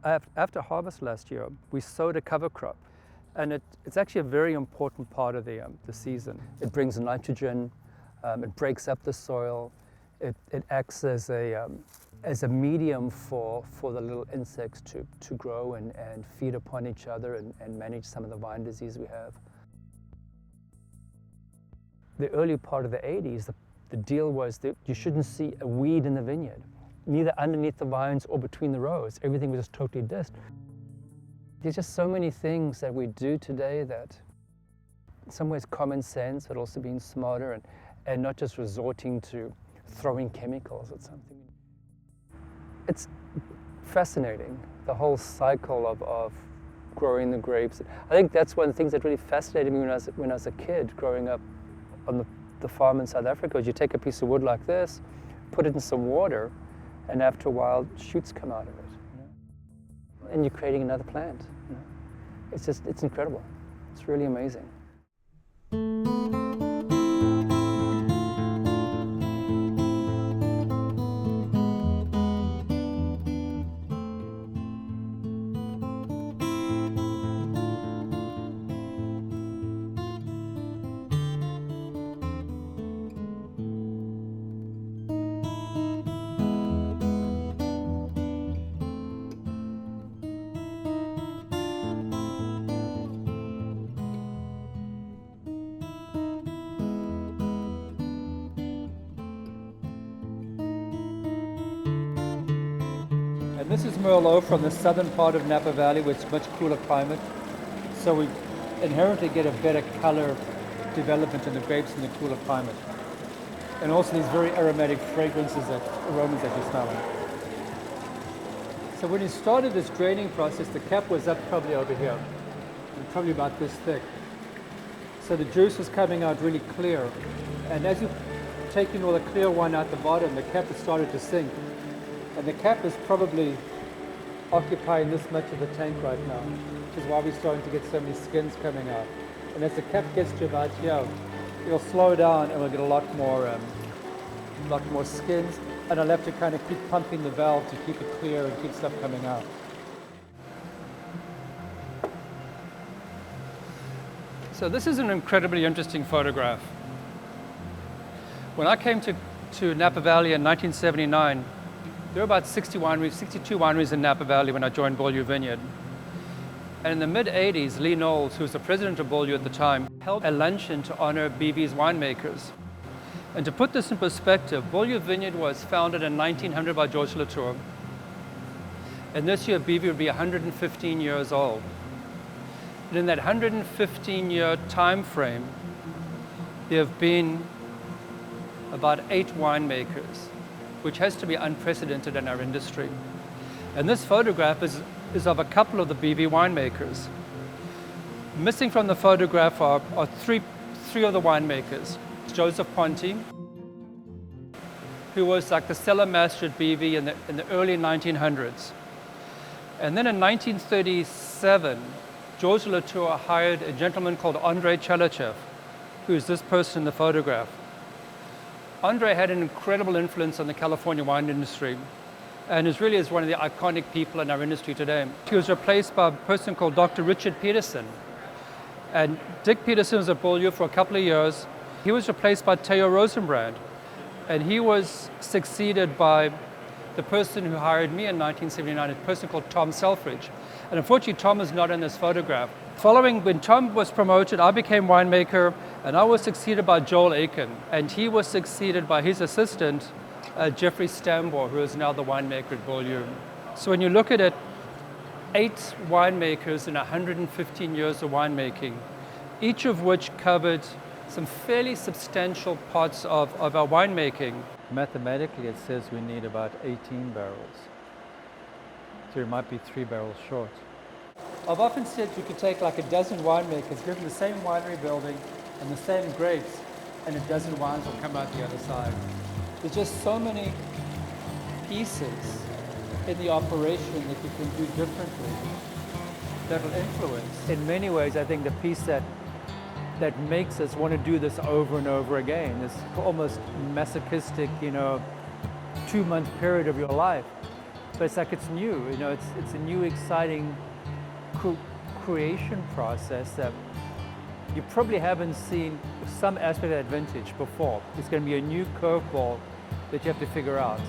After harvest last year, we sowed a cover crop, and it's actually a very important part of the season. It brings nitrogen, it breaks up the soil, it acts as a medium for the little insects to grow and feed upon each other and manage some of the vine disease we have. The early part of the 80s, the deal was that you shouldn't see a weed in the vineyard, neither underneath the vines or between the rows. Everything was just totally disked. There's just so many things that we do today that in some ways common sense, but also being smarter and not just resorting to throwing chemicals at something. It's fascinating, the whole cycle of growing the grapes. I think that's one of the things that really fascinated me when I was a kid growing up on the farm in South Africa. Is you take a piece of wood like this, put it in some water, and after a while, shoots come out of it. You know? And you're creating another plant. You know? It's incredible. It's really amazing. And this is Merlot from the southern part of Napa Valley, which is much cooler climate. So we inherently get a better color development in the grapes in the cooler climate. And also these very aromatic aromas that you're smelling. So when you started this draining process, the cap was up probably over here, and probably about this thick. So the juice was coming out really clear. And as you're taking all the clear wine out the bottom, the cap has started to sink. And the cap is probably occupying this much of the tank right now, which is why we're starting to get so many skins coming out. And as the cap gets to about here, it'll slow down and we'll get a lot more skins. And I'll have to kind of keep pumping the valve to keep it clear and keep stuff coming out. So this is an incredibly interesting photograph. When I came to Napa Valley in 1979, there were about 62 wineries in Napa Valley when I joined Beaulieu Vineyard. And in the mid-80s, Lee Knowles, who was the president of Beaulieu at the time, held a luncheon to honor BV's winemakers. And to put this in perspective, Beaulieu Vineyard was founded in 1900 by George Latour. And this year, BV would be 115 years old. And in that 115-year time frame, there have been about 8 winemakers, which has to be unprecedented in our industry. And this photograph is of a couple of the BV winemakers. Missing from the photograph are three of the winemakers. Joseph Ponti, who was like the cellar master at BV in the early 1900s. And then in 1937, George Latour hired a gentleman called Andrei Chalachev, who is this person in the photograph. Andrei had an incredible influence on the California wine industry and is really one of the iconic people in our industry today. He was replaced by a person called Dr. Richard Peterson. And Dick Peterson was at Beaulieu for a couple of years. He was replaced by Theo Rosenbrand. And he was succeeded by the person who hired me in 1979, a person called Tom Selfridge. And unfortunately, Tom is not in this photograph. Following, when Tom was promoted, I became winemaker, and I was succeeded by Joel Aiken, and he was succeeded by his assistant, Jeffrey Stambor, who is now the winemaker at Beaulieu. So when you look at it, 8 winemakers in 115 years of winemaking, each of which covered some fairly substantial parts of our winemaking. Mathematically, it says we need about 18 barrels. So we might be 3 barrels short. I've often said you could take like a dozen winemakers, give them the same winery building and the same grapes, and a dozen wines will come out the other side. There's just so many pieces in the operation that you can do differently that will influence. In many ways, I think the piece that makes us want to do this over and over again, this almost masochistic, 2-month period of your life, but it's like it's new. You know, it's a new, exciting creation process that you probably haven't seen some aspect of that vintage before. It's going to be a new curveball that you have to figure out.